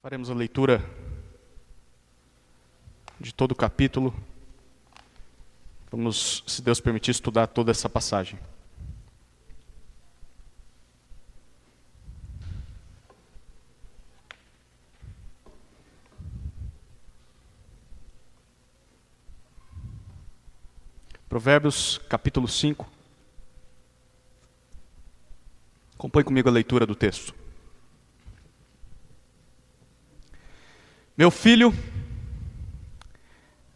Faremos a leitura de todo o capítulo. Vamos, se Deus permitir, estudar toda essa passagem. Provérbios, capítulo 5. Acompanhe comigo a leitura do texto. Meu filho,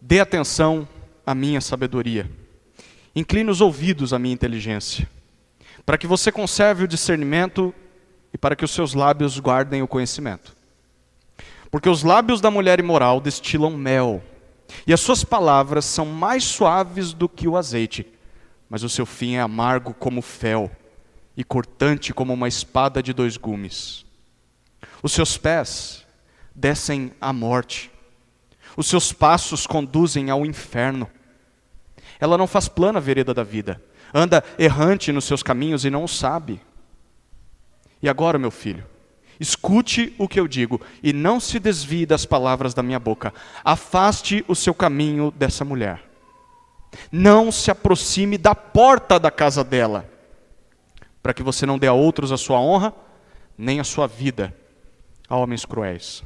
dê atenção à minha sabedoria. Incline os ouvidos à minha inteligência, para que você conserve o discernimento e para que os seus lábios guardem o conhecimento. Porque os lábios da mulher imoral destilam mel, e as suas palavras são mais suaves do que o azeite, mas o seu fim é amargo como fel, e cortante como uma espada de 2 gumes. Os seus pés descem à morte, os seus passos conduzem ao inferno. Ela não faz plana a vereda da vida, anda errante nos seus caminhos e não o sabe. E agora, meu filho, escute o que eu digo e não se desvie das palavras da minha boca. Afaste o seu caminho dessa mulher. Não se aproxime da porta da casa dela, para que você não dê a outros a sua honra, nem a sua vida a homens cruéis.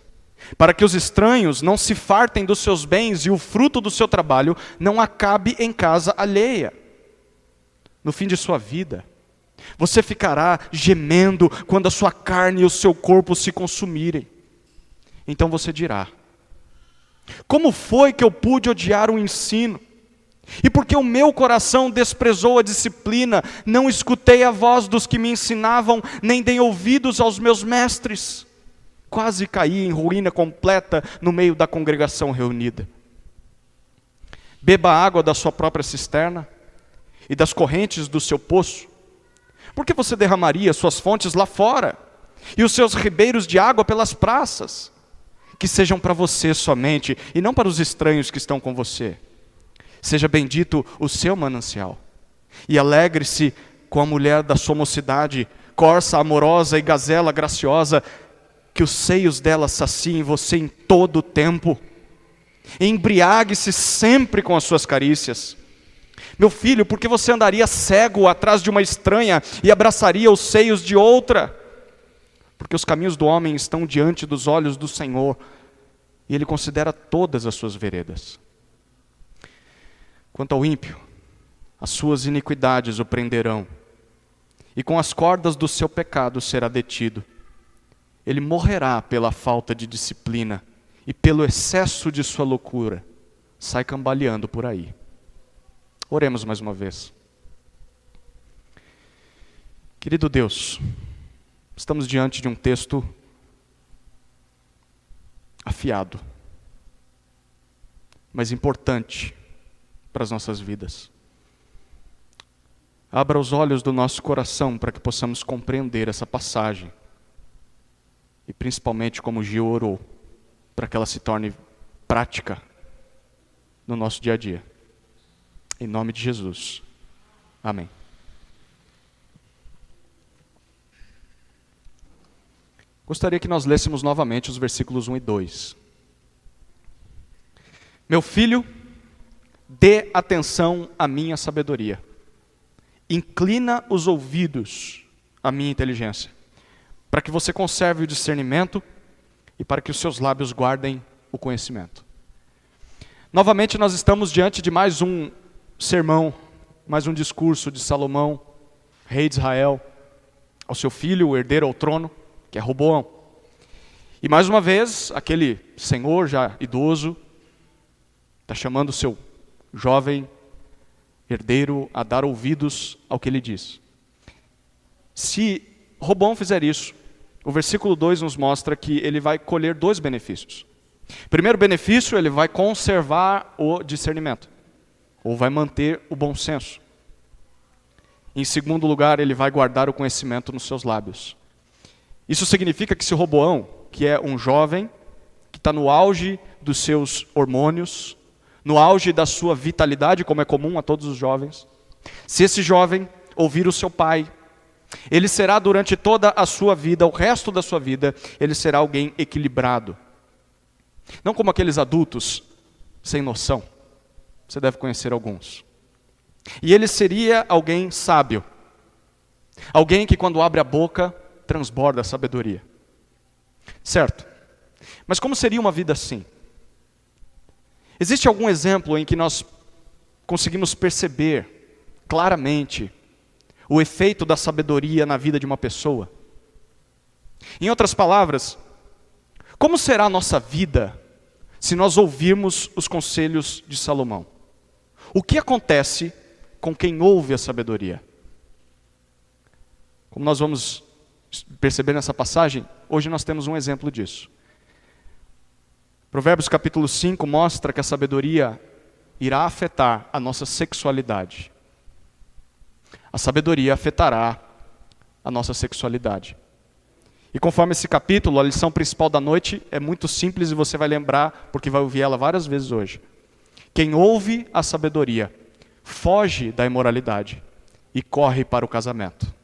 Para que os estranhos não se fartem dos seus bens e o fruto do seu trabalho não acabe em casa alheia. No fim de sua vida, você ficará gemendo quando a sua carne e o seu corpo se consumirem. Então você dirá: como foi que eu pude odiar o ensino? E porque o meu coração desprezou a disciplina, não escutei a voz dos que me ensinavam, nem dei ouvidos aos meus mestres. Quase caí em ruína completa no meio da congregação reunida. Beba a água da sua própria cisterna e das correntes do seu poço. Por que você derramaria suas fontes lá fora e os seus ribeiros de água pelas praças? Que sejam para você somente e não para os estranhos que estão com você. Seja bendito o seu manancial e alegre-se com a mulher da sua mocidade, corça amorosa e gazela graciosa, que os seios dela saciem você em todo o tempo. Embriague-se sempre com as suas carícias. Meu filho, por que você andaria cego atrás de uma estranha e abraçaria os seios de outra? Porque os caminhos do homem estão diante dos olhos do Senhor, e Ele considera todas as suas veredas. Quanto ao ímpio, as suas iniquidades o prenderão, e com as cordas do seu pecado será detido. Ele morrerá pela falta de disciplina e pelo excesso de sua loucura, sai cambaleando por aí. Oremos mais uma vez. Querido Deus, estamos diante de um texto afiado, mas importante para as nossas vidas. Abra os olhos do nosso coração para que possamos compreender essa passagem. E principalmente como Gil orou, para que ela se torne prática no nosso dia a dia. Em nome de Jesus. Amém. Gostaria que nós lêssemos novamente os versículos 1 e 2. Meu filho, dê atenção à minha sabedoria. Inclina os ouvidos à minha inteligência, para que você conserve o discernimento e para que os seus lábios guardem o conhecimento. Novamente nós estamos diante de mais um sermão, mais um discurso de Salomão, rei de Israel, ao seu filho, o herdeiro ao trono, que é Roboão. E mais uma vez, aquele senhor já idoso, está chamando o seu jovem herdeiro a dar ouvidos ao que ele diz. Se Roboão fizer isso, o versículo 2 nos mostra que ele vai colher 2 benefícios. Primeiro benefício, ele vai conservar o discernimento, ou vai manter o bom senso. Em segundo lugar, ele vai guardar o conhecimento nos seus lábios. Isso significa que se Roboão, que é um jovem, que está no auge dos seus hormônios, no auge da sua vitalidade, como é comum a todos os jovens, se esse jovem ouvir o seu pai, Ele será durante toda a sua vida, o resto da sua vida, ele será alguém equilibrado. Não como aqueles adultos sem noção. Você deve conhecer alguns. E ele seria alguém sábio. Alguém que quando abre a boca, transborda a sabedoria. Certo. Mas como seria uma vida assim? Existe algum exemplo em que nós conseguimos perceber claramente o efeito da sabedoria na vida de uma pessoa? Em outras palavras, como será a nossa vida se nós ouvirmos os conselhos de Salomão? O que acontece com quem ouve a sabedoria? Como nós vamos perceber nessa passagem, hoje nós temos um exemplo disso. Provérbios capítulo 5 mostra que a sabedoria irá afetar a nossa sexualidade. A sabedoria afetará a nossa sexualidade. E conforme esse capítulo, a lição principal da noite é muito simples e você vai lembrar, porque vai ouvir ela várias vezes hoje. Quem ouve a sabedoria, foge da imoralidade e corre para o casamento.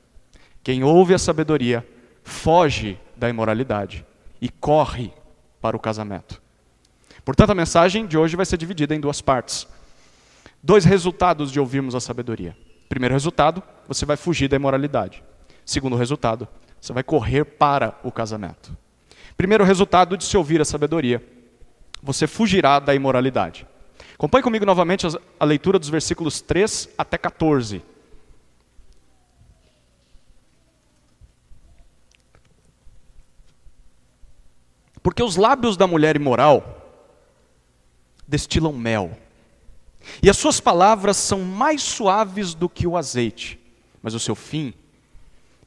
Quem ouve a sabedoria, foge da imoralidade e corre para o casamento. Portanto, a mensagem de hoje vai ser dividida em duas partes. 2 resultados de ouvirmos a sabedoria. Primeiro resultado, você vai fugir da imoralidade. Segundo resultado, você vai correr para o casamento. Primeiro resultado de se ouvir a sabedoria, você fugirá da imoralidade. Acompanhe comigo novamente a leitura dos versículos 3 até 14. Porque os lábios da mulher imoral destilam mel, e as suas palavras são mais suaves do que o azeite, mas o seu fim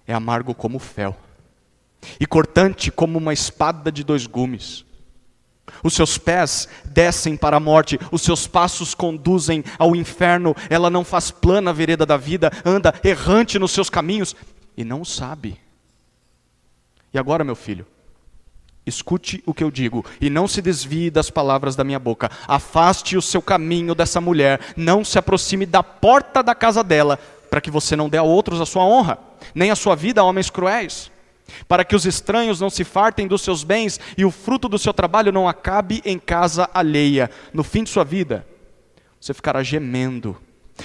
é amargo como o fel, e cortante como uma espada de 2 gumes. Os seus pés descem para a morte, os seus passos conduzem ao inferno. Ela não faz plana a vereda da vida, anda errante nos seus caminhos e não sabe. E agora, meu filho, escute o que eu digo e não se desvie das palavras da minha boca. Afaste o seu caminho dessa mulher, não se aproxime da porta da casa dela, para que você não dê a outros a sua honra, nem a sua vida a homens cruéis, para que os estranhos não se fartem dos seus bens e o fruto do seu trabalho não acabe em casa alheia. No fim de sua vida, você ficará gemendo.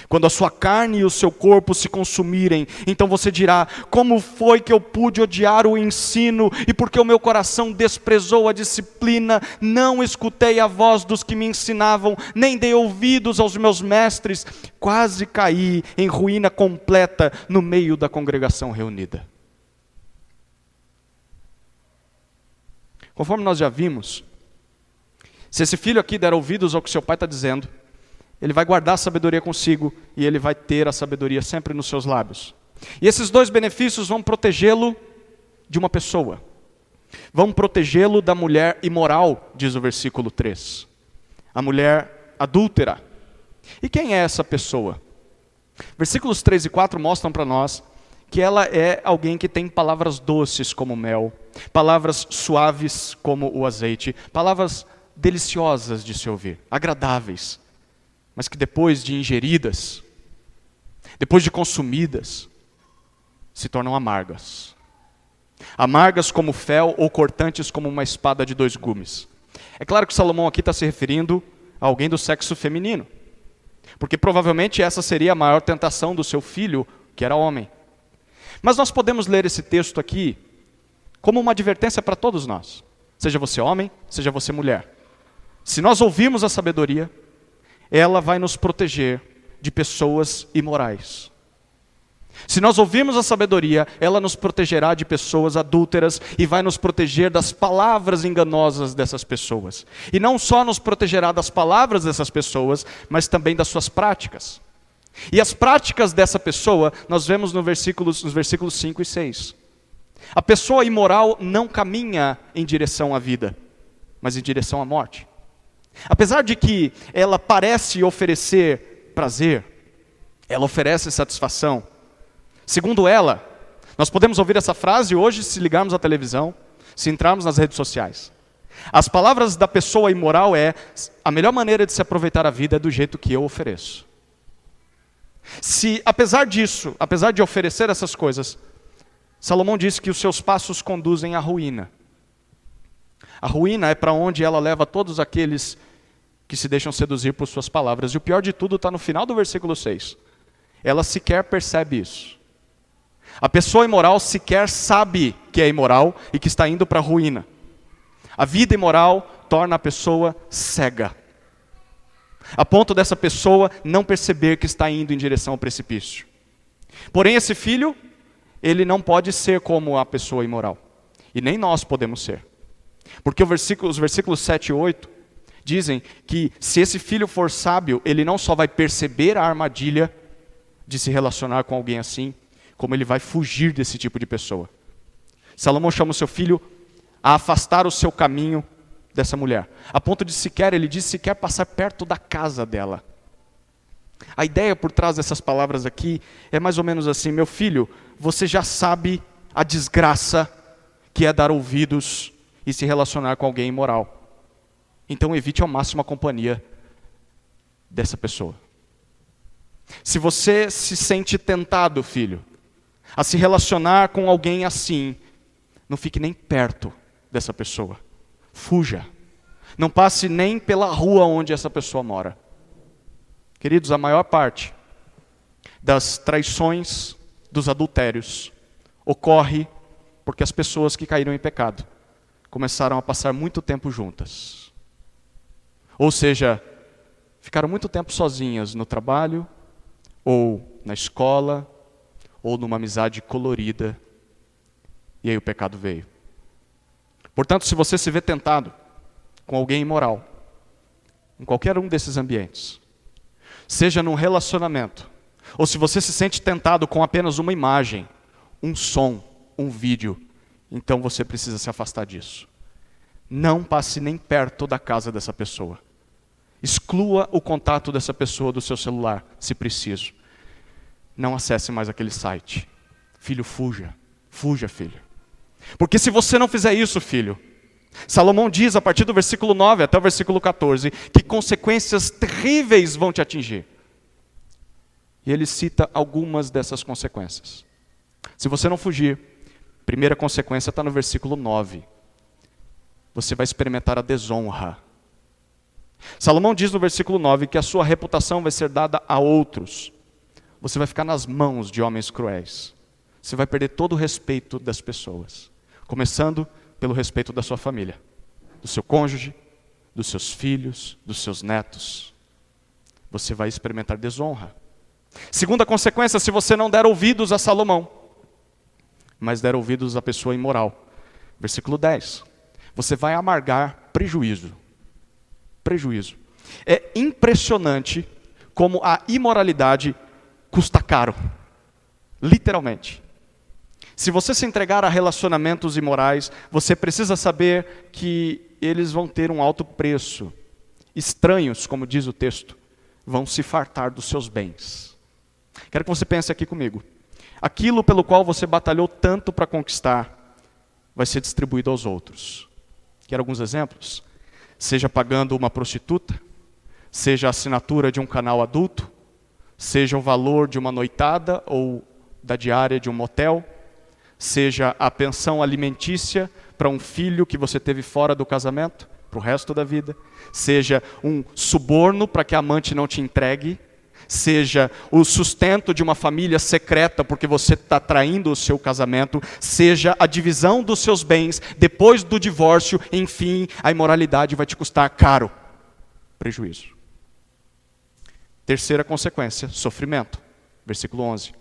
Quando a sua carne e o seu corpo se consumirem, então você dirá: como foi que eu pude odiar o ensino, e porque o meu coração desprezou a disciplina, não escutei a voz dos que me ensinavam, nem dei ouvidos aos meus mestres, quase caí em ruína completa no meio da congregação reunida. Conforme nós já vimos, se esse filho aqui der ouvidos ao que seu pai está dizendo, ele vai guardar a sabedoria consigo e ele vai ter a sabedoria sempre nos seus lábios. E esses 2 benefícios vão protegê-lo de uma pessoa. Vão protegê-lo da mulher imoral, diz o versículo 3. A mulher adúltera. E quem é essa pessoa? Versículos 3 e 4 mostram para nós que ela é alguém que tem palavras doces como mel, palavras suaves como o azeite, palavras deliciosas de se ouvir, agradáveis, mas que depois de ingeridas, depois de consumidas, se tornam amargas. Amargas como fel ou cortantes como uma espada de 2 gumes. É claro que Salomão aqui está se referindo a alguém do sexo feminino, porque provavelmente essa seria a maior tentação do seu filho, que era homem. Mas nós podemos ler esse texto aqui como uma advertência para todos nós, seja você homem, seja você mulher. Se nós ouvirmos a sabedoria, ela vai nos proteger de pessoas imorais. Se nós ouvirmos a sabedoria, ela nos protegerá de pessoas adúlteras e vai nos proteger das palavras enganosas dessas pessoas. E não só nos protegerá das palavras dessas pessoas, mas também das suas práticas. E as práticas dessa pessoa, nós vemos nos versículos 5 e 6. A pessoa imoral não caminha em direção à vida, mas em direção à morte. Apesar de que ela parece oferecer prazer, ela oferece satisfação. Segundo ela, nós podemos ouvir essa frase hoje se ligarmos à televisão, se entrarmos nas redes sociais. As palavras da pessoa imoral é: a melhor maneira de se aproveitar a vida é do jeito que eu ofereço. Se, apesar disso, apesar de oferecer essas coisas, Salomão disse que os seus passos conduzem à ruína. A ruína é para onde ela leva todos aqueles que se deixam seduzir por suas palavras. E o pior de tudo está no final do versículo 6. Ela sequer percebe isso. A pessoa imoral sequer sabe que é imoral e que está indo para a ruína. A vida imoral torna a pessoa cega, a ponto dessa pessoa não perceber que está indo em direção ao precipício. Porém, esse filho, ele não pode ser como a pessoa imoral. E nem nós podemos ser. Porque os versículos 7 e 8 dizem que se esse filho for sábio, ele não só vai perceber a armadilha de se relacionar com alguém assim, como ele vai fugir desse tipo de pessoa. Salomão chama o seu filho a afastar o seu caminho dessa mulher, a ponto de ele diz sequer passar perto da casa dela. A ideia por trás dessas palavras aqui é mais ou menos assim: meu filho, você já sabe a desgraça que é dar ouvidos e se relacionar com alguém imoral. Então evite ao máximo a companhia dessa pessoa. Se você se sente tentado, filho, a se relacionar com alguém assim, não fique nem perto dessa pessoa. Fuja. Não passe nem pela rua onde essa pessoa mora. Queridos, a maior parte das traições, dos adultérios, ocorre porque as pessoas que caíram em pecado começaram a passar muito tempo juntas. Ou seja, ficaram muito tempo sozinhas no trabalho, ou na escola, ou numa amizade colorida, e aí o pecado veio. Portanto, se você se vê tentado com alguém imoral, em qualquer um desses ambientes, seja num relacionamento, ou se você se sente tentado com apenas uma imagem, um som, um vídeo, então você precisa se afastar disso. Não passe nem perto da casa dessa pessoa. Exclua o contato dessa pessoa do seu celular, se preciso. Não acesse mais aquele site. Filho, fuja. Fuja, filho. Porque se você não fizer isso, filho, Salomão diz a partir do versículo 9 até o versículo 14, que consequências terríveis vão te atingir. E ele cita algumas dessas consequências. Se você não fugir, a primeira consequência está no versículo 9. Você vai experimentar a desonra. Salomão diz no versículo 9 que a sua reputação vai ser dada a outros. Você vai ficar nas mãos de homens cruéis. Você vai perder todo o respeito das pessoas. Começando pelo respeito da sua família, do seu cônjuge, dos seus filhos, dos seus netos. Você vai experimentar desonra. Segunda consequência, se você não der ouvidos a Salomão, mas der ouvidos à pessoa imoral. Versículo 10. Você vai amargar prejuízo. Prejuízo. É impressionante como a imoralidade custa caro. Literalmente. Se você se entregar a relacionamentos imorais, você precisa saber que eles vão ter um alto preço. Estranhos, como diz o texto, vão se fartar dos seus bens. Quero que você pense aqui comigo. Aquilo pelo qual você batalhou tanto para conquistar, vai ser distribuído aos outros. Quero alguns exemplos? Seja pagando uma prostituta, seja a assinatura de um canal adulto, seja o valor de uma noitada ou da diária de um motel, seja a pensão alimentícia para um filho que você teve fora do casamento, para o resto da vida, seja um suborno para que a amante não te entregue, seja o sustento de uma família secreta porque você está traindo o seu casamento, seja a divisão dos seus bens depois do divórcio, enfim, a imoralidade vai te custar caro. Prejuízo. Terceira consequência, sofrimento. Versículo 11.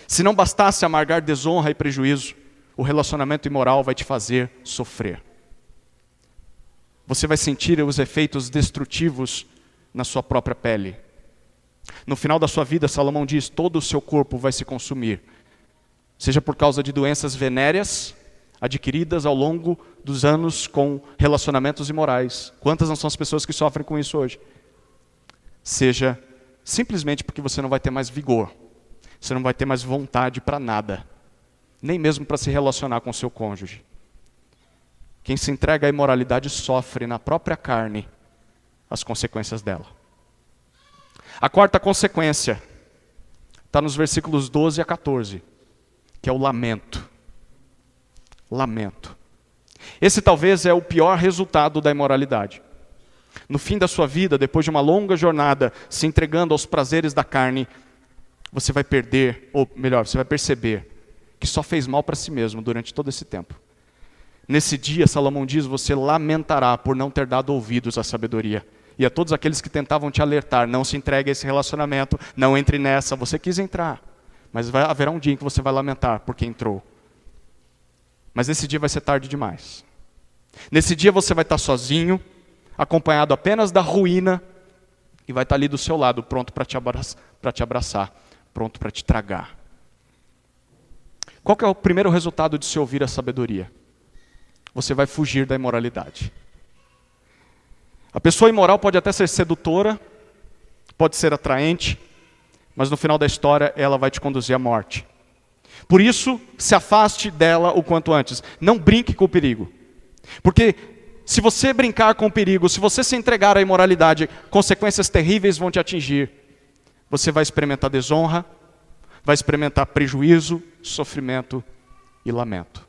Se não bastasse amargar desonra e prejuízo, o relacionamento imoral vai te fazer sofrer. Você vai sentir os efeitos destrutivos na sua própria pele. No final da sua vida, Salomão diz, todo o seu corpo vai se consumir. Seja por causa de doenças venéreas, adquiridas ao longo dos anos com relacionamentos imorais. Quantas não são as pessoas que sofrem com isso hoje? Seja simplesmente porque você não vai ter mais vigor. Você não vai ter mais vontade para nada. Nem mesmo para se relacionar com seu cônjuge. Quem se entrega à imoralidade sofre na própria carne as consequências dela. A quarta consequência está nos versículos 12 a 14, que é o lamento. Lamento. Esse talvez é o pior resultado da imoralidade. No fim da sua vida, depois de uma longa jornada, se entregando aos prazeres da carne, você vai perder, ou melhor, você vai perceber que só fez mal para si mesmo durante todo esse tempo. Nesse dia, Salomão diz, você lamentará por não ter dado ouvidos à sabedoria. E a todos aqueles que tentavam te alertar, não se entregue a esse relacionamento, não entre nessa, você quis entrar. Mas haverá um dia em que você vai lamentar porque entrou. Mas nesse dia vai ser tarde demais. Nesse dia você vai estar sozinho, acompanhado apenas da ruína, e vai estar ali do seu lado, pronto para te abraçar, pronto para te tragar. Qual que é o primeiro resultado de se ouvir a sabedoria? Você vai fugir da imoralidade. A pessoa imoral pode até ser sedutora, pode ser atraente, mas no final da história ela vai te conduzir à morte. Por isso, se afaste dela o quanto antes. Não brinque com o perigo. Porque se você brincar com o perigo, se você se entregar à imoralidade, consequências terríveis vão te atingir. Você vai experimentar desonra, vai experimentar prejuízo, sofrimento e lamento.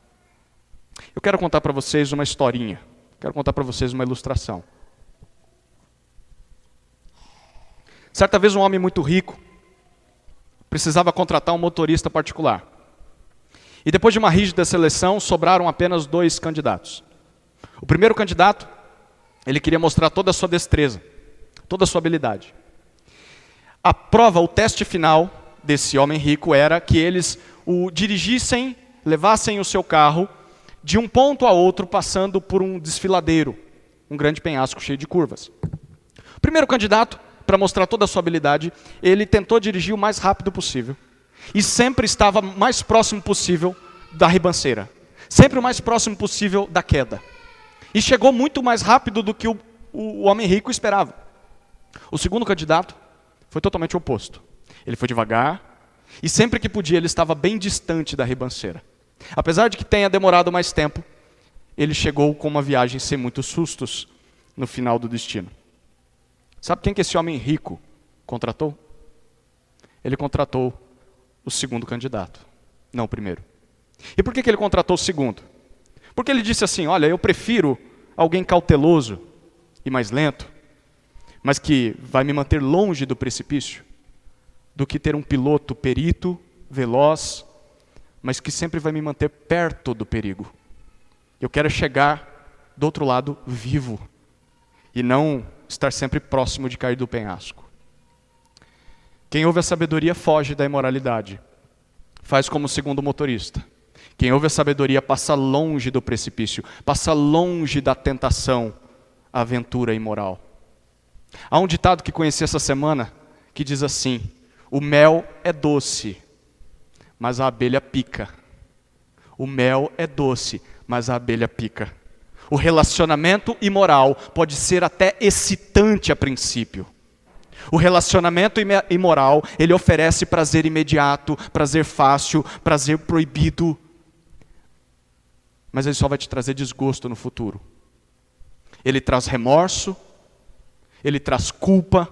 Eu quero contar para vocês uma historinha. Quero contar para vocês uma ilustração. Certa vez um homem muito rico precisava contratar um motorista particular. E depois de uma rígida seleção, sobraram apenas 2 candidatos. O primeiro candidato, ele queria mostrar toda a sua destreza, toda a sua habilidade. A prova, o teste final desse homem rico era que eles o dirigissem, levassem o seu carro de um ponto a outro, passando por um desfiladeiro, um grande penhasco cheio de curvas. O primeiro candidato, para mostrar toda a sua habilidade, ele tentou dirigir o mais rápido possível. E sempre estava o mais próximo possível da ribanceira. Sempre o mais próximo possível da queda. E chegou muito mais rápido do que o homem rico esperava. O segundo candidato foi totalmente o oposto. Ele foi devagar, e sempre que podia ele estava bem distante da ribanceira. Apesar de que tenha demorado mais tempo, ele chegou com uma viagem sem muitos sustos no final do destino. Sabe quem que esse homem rico contratou? Ele contratou o segundo candidato, não o primeiro. E por que ele contratou o segundo? Porque ele disse assim, olha, eu prefiro alguém cauteloso e mais lento, mas que vai me manter longe do precipício, do que ter um piloto perito, veloz, mas que sempre vai me manter perto do perigo. Eu quero chegar do outro lado vivo, e não estar sempre próximo de cair do penhasco. Quem ouve a sabedoria foge da imoralidade. Faz como o segundo motorista. Quem ouve a sabedoria passa longe do precipício, passa longe da tentação, a aventura imoral. Há um ditado que conheci essa semana que diz assim, o mel é doce, mas a abelha pica. O mel é doce, mas a abelha pica. O relacionamento imoral pode ser até excitante a princípio. O relacionamento imoral, ele oferece prazer imediato, prazer fácil, prazer proibido. Mas ele só vai te trazer desgosto no futuro. Ele traz remorso, ele traz culpa,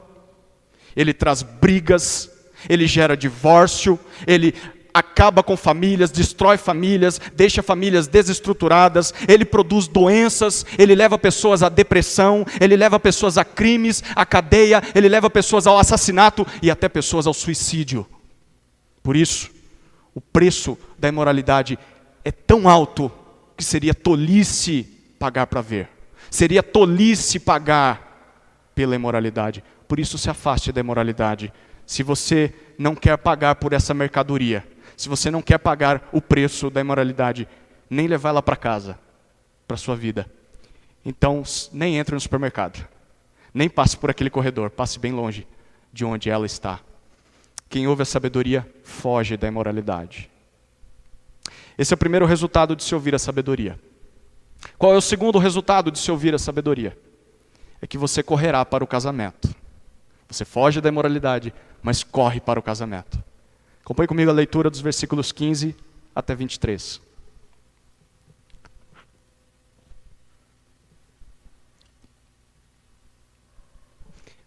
ele traz brigas, ele gera divórcio, ele acaba com famílias, destrói famílias, deixa famílias desestruturadas, ele produz doenças, ele leva pessoas à depressão, ele leva pessoas a crimes, à cadeia, ele leva pessoas ao assassinato e até pessoas ao suicídio. Por isso, o preço da imoralidade é tão alto que seria tolice pagar para ver. Seria tolice pagar pela imoralidade. Por isso, se afaste da imoralidade. Se você não quer pagar por essa mercadoria, se você não quer pagar o preço da imoralidade, nem levar ela para casa, para a sua vida, então nem entre no supermercado, nem passe por aquele corredor, passe bem longe de onde ela está. Quem ouve a sabedoria foge da imoralidade. Esse é o primeiro resultado de se ouvir a sabedoria. Qual é o segundo resultado de se ouvir a sabedoria? É que você correrá para o casamento. Você foge da imoralidade, mas corre para o casamento. Acompanhe comigo a leitura dos versículos 15 até 23.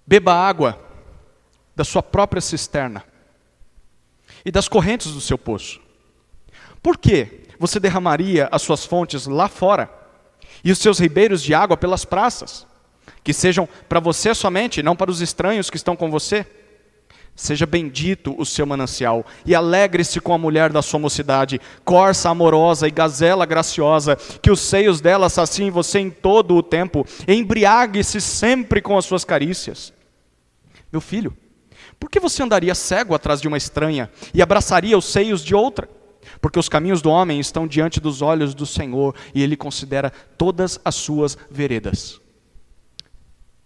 Beba água da sua própria cisterna e das correntes do seu poço. Por que você derramaria as suas fontes lá fora e os seus ribeiros de água pelas praças, que sejam para você somente, não para os estranhos que estão com você? Seja bendito o seu manancial, e alegre-se com a mulher da sua mocidade, corça amorosa e gazela graciosa, que os seios dela saciem você em todo o tempo, embriague-se sempre com as suas carícias. Meu filho, por que você andaria cego atrás de uma estranha, e abraçaria os seios de outra? Porque os caminhos do homem estão diante dos olhos do Senhor, e Ele considera todas as suas veredas.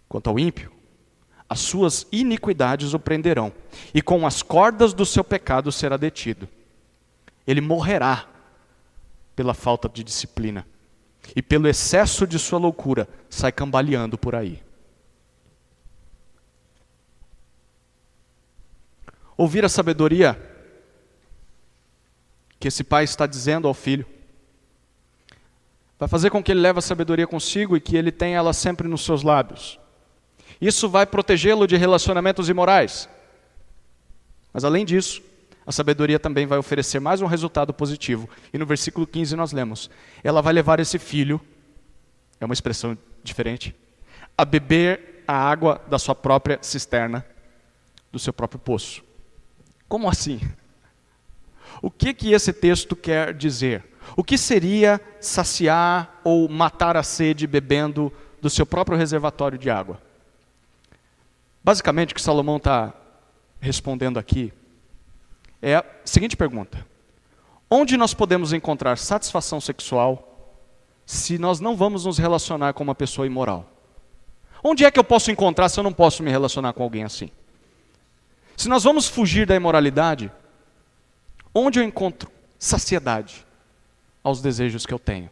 Quanto ao ímpio, as suas iniquidades o prenderão, e com as cordas do seu pecado será detido. Ele morrerá pela falta de disciplina, e pelo excesso de sua loucura sai cambaleando por aí. Ouvir a sabedoria que esse pai está dizendo ao filho vai fazer com que ele leve a sabedoria consigo e que ele tenha ela sempre nos seus lábios. Isso vai protegê-lo de relacionamentos imorais. Mas além disso, a sabedoria também vai oferecer mais um resultado positivo. E no versículo 15 nós lemos: ela vai levar esse filho, é uma expressão diferente, a beber a água da sua própria cisterna, do seu próprio poço. Como assim? O que esse texto quer dizer? O que seria saciar ou matar a sede bebendo do seu próprio reservatório de água? Basicamente, o que Salomão está respondendo aqui é a seguinte pergunta: onde nós podemos encontrar satisfação sexual se nós não vamos nos relacionar com uma pessoa imoral? Onde é que eu posso encontrar se eu não posso me relacionar com alguém assim? Se nós vamos fugir da imoralidade, onde eu encontro saciedade aos desejos que eu tenho?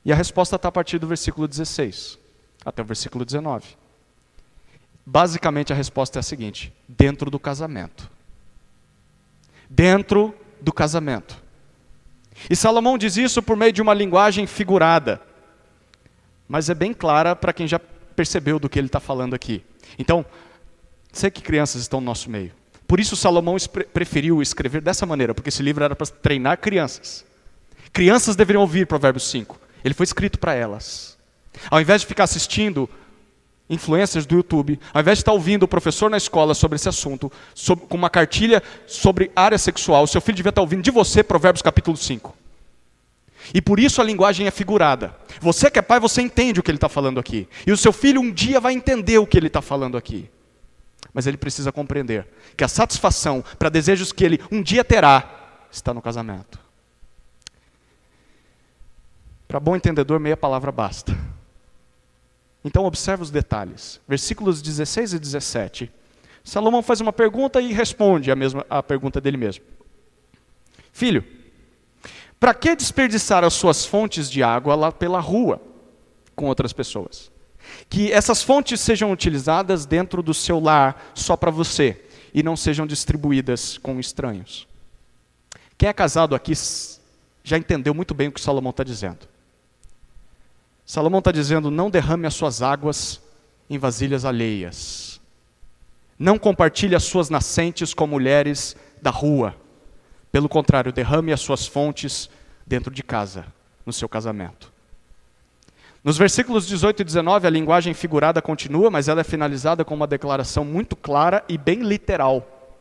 E a resposta está a partir do versículo 16 até o versículo 19. Basicamente a resposta é a seguinte: dentro do casamento. Dentro do casamento. E Salomão diz isso por meio de uma linguagem figurada, mas é bem clara para quem já percebeu do que ele está falando aqui. Então, sei que crianças estão no nosso meio. Por isso Salomão preferiu escrever dessa maneira, porque esse livro era para treinar crianças. Crianças deveriam ouvir Provérbios 5. Ele foi escrito para elas. Ao invés de ficar assistindo influencers do YouTube, ao invés de estar ouvindo o professor na escola sobre esse assunto, com uma cartilha sobre área sexual, o seu filho devia estar ouvindo de você Provérbios capítulo 5. E por isso a linguagem é figurada. Você que é pai, você entende o que ele está falando aqui. E o seu filho um dia vai entender o que ele está falando aqui. Mas ele precisa compreender que a satisfação para desejos que ele um dia terá está no casamento. Para bom entendedor, meia palavra basta. Então observe os detalhes. Versículos 16 e 17. Salomão faz uma pergunta e responde a pergunta dele mesmo. Filho, para que desperdiçar as suas fontes de água lá pela rua com outras pessoas? Que essas fontes sejam utilizadas dentro do seu lar só para você e não sejam distribuídas com estranhos. Quem é casado aqui já entendeu muito bem o que Salomão está dizendo. Salomão está dizendo: não derrame as suas águas em vasilhas alheias. Não compartilhe as suas nascentes com mulheres da rua. Pelo contrário, derrame as suas fontes dentro de casa, no seu casamento. Nos versículos 18 e 19, a linguagem figurada continua, mas ela é finalizada com uma declaração muito clara e bem literal.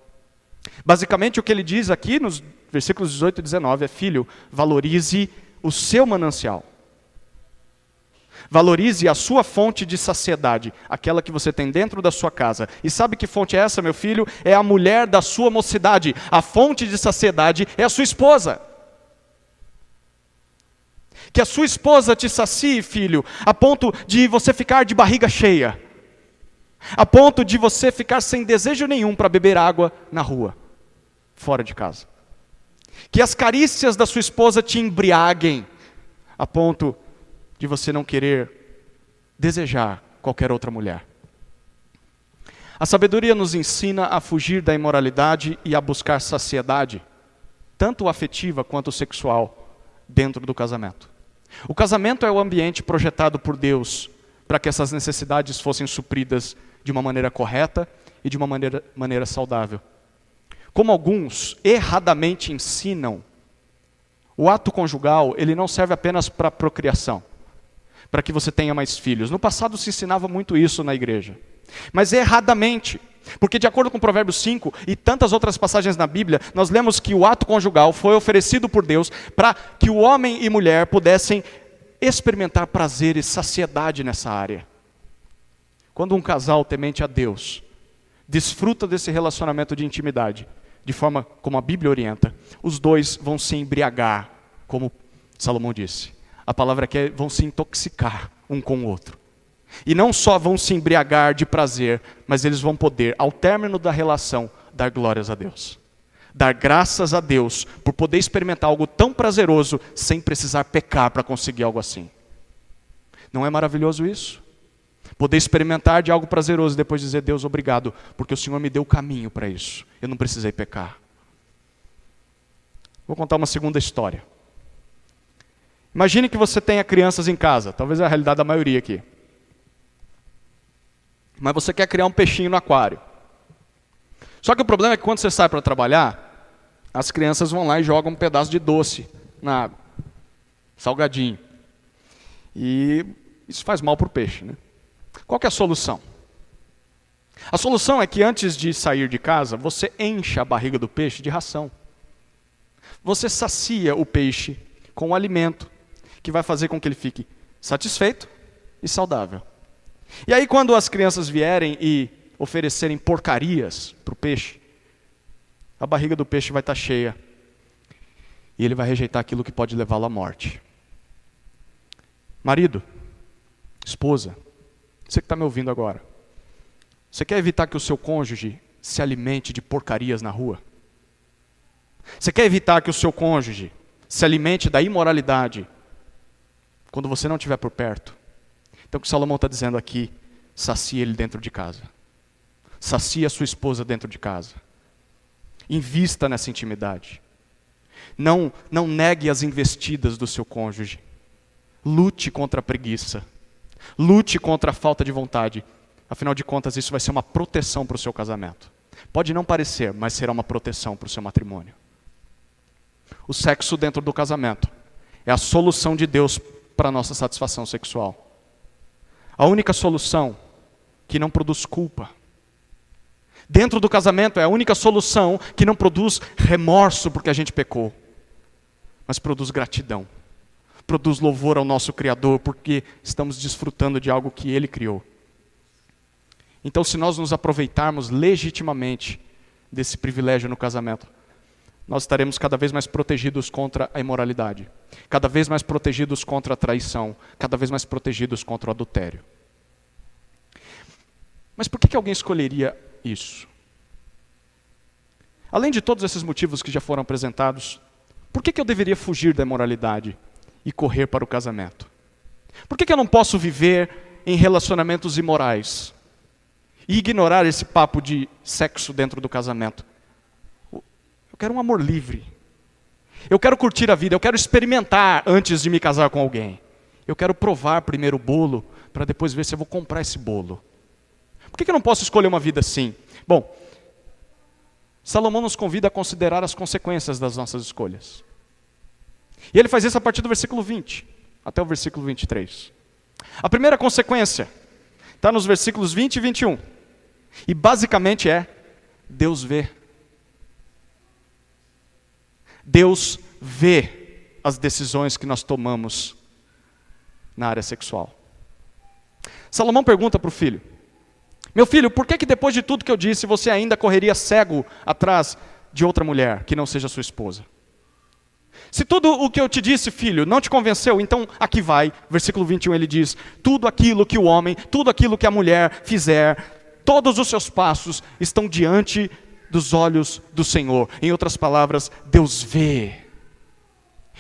Basicamente, o que ele diz aqui nos versículos 18 e 19 é: filho, valorize o seu manancial. Valorize a sua fonte de saciedade, aquela que você tem dentro da sua casa. E sabe que fonte é essa, meu filho? É a mulher da sua mocidade. A fonte de saciedade é a sua esposa. Que a sua esposa te sacie, filho, a ponto de você ficar de barriga cheia. A ponto de você ficar sem desejo nenhum para beber água na rua, fora de casa. Que as carícias da sua esposa te embriaguem, a ponto de você não querer desejar qualquer outra mulher. A sabedoria nos ensina a fugir da imoralidade e a buscar saciedade, tanto afetiva quanto sexual, dentro do casamento. O casamento é o ambiente projetado por Deus para que essas necessidades fossem supridas de uma maneira correta e de uma maneira saudável. Como alguns erradamente ensinam O ato conjugal, ele não serve apenas para procriação, para que você tenha mais filhos. No passado se ensinava muito isso na igreja, mas erradamente. Porque de acordo com Provérbios 5 e tantas outras passagens na Bíblia, nós lemos que o ato conjugal foi oferecido por Deus para que o homem e mulher pudessem experimentar prazer e saciedade nessa área. Quando um casal temente a Deus desfruta desse relacionamento de intimidade, de forma como a Bíblia orienta, os dois vão se embriagar, como Salomão disse. A palavra aqui é vão se intoxicar um com o outro. E não só vão se embriagar de prazer, mas eles vão poder, ao término da relação, dar glórias a Deus. Dar graças a Deus por poder experimentar algo tão prazeroso sem precisar pecar para conseguir algo assim. Não é maravilhoso isso? Poder experimentar de algo prazeroso e depois dizer, Deus, obrigado, porque o Senhor me deu o caminho para isso. Eu não precisei pecar. Vou contar uma segunda história. Imagine que você tenha crianças em casa, talvez é a realidade da maioria aqui. Mas você quer criar um peixinho no aquário. Só que o problema é que quando você sai para trabalhar, as crianças vão lá e jogam um pedaço de doce na água. Salgadinho. E isso faz mal para o peixe, né? Qual que é a solução? A solução é que antes de sair de casa, você encha a barriga do peixe de ração. Você sacia o peixe com o alimento, que vai fazer com que ele fique satisfeito e saudável. E aí quando as crianças vierem e oferecerem porcarias para o peixe, a barriga do peixe vai estar cheia. E ele vai rejeitar aquilo que pode levá-lo à morte. Marido, esposa, você que está me ouvindo agora, você quer evitar que o seu cônjuge se alimente de porcarias na rua? Você quer evitar que o seu cônjuge se alimente da imoralidade quando você não estiver por perto? Então o que Salomão está dizendo aqui, sacia ele dentro de casa. Sacia a sua esposa dentro de casa. Invista nessa intimidade. Não negue as investidas do seu cônjuge. Lute contra a preguiça. Lute contra a falta de vontade. Afinal de contas, isso vai ser uma proteção para o seu casamento. Pode não parecer, mas será uma proteção para o seu matrimônio. O sexo dentro do casamento é a solução de Deus para a nossa satisfação sexual. A única solução que não produz culpa. Dentro do casamento é a única solução que não produz remorso porque a gente pecou. Mas produz gratidão. Produz louvor ao nosso Criador porque estamos desfrutando de algo que Ele criou. Então, se nós nos aproveitarmos legitimamente desse privilégio no casamento, nós estaremos cada vez mais protegidos contra a imoralidade, cada vez mais protegidos contra a traição, cada vez mais protegidos contra o adultério. Mas por que alguém escolheria isso? Além de todos esses motivos que já foram apresentados, por que eu deveria fugir da imoralidade e correr para o casamento? Por que eu não posso viver em relacionamentos imorais e ignorar esse papo de sexo dentro do casamento? Eu quero um amor livre. Eu quero curtir a vida, eu quero experimentar antes de me casar com alguém. Eu quero provar primeiro o bolo, para depois ver se eu vou comprar esse bolo. Por que eu não posso escolher uma vida assim? Bom, Salomão nos convida a considerar as consequências das nossas escolhas. E ele faz isso a partir do versículo 20, até o versículo 23. A primeira consequência está nos versículos 20 e 21. E basicamente é, Deus vê. Deus vê as decisões que nós tomamos na área sexual. Salomão pergunta para o filho: meu filho, por que depois de tudo que eu disse, você ainda correria cego atrás de outra mulher que não seja sua esposa? Se tudo o que eu te disse, filho, não te convenceu, então aqui vai. Versículo 21 ele diz: tudo aquilo que o homem, tudo aquilo que a mulher fizer, todos os seus passos estão diante dos olhos do Senhor. Em outras palavras, Deus vê.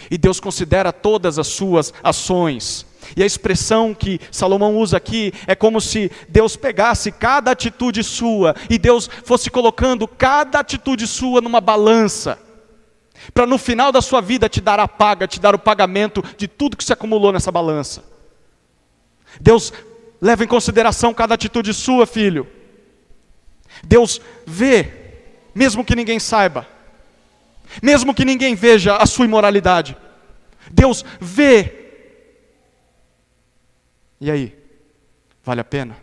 E Deus considera todas as suas ações. E a expressão que Salomão usa aqui é como se Deus pegasse cada atitude sua e Deus fosse colocando cada atitude sua numa balança, para no final da sua vida te dar a paga, te dar o pagamento de tudo que se acumulou nessa balança. Deus leva em consideração cada atitude sua, filho. Deus vê, mesmo que ninguém saiba, mesmo que ninguém veja a sua imoralidade. Deus vê. E aí? Vale a pena?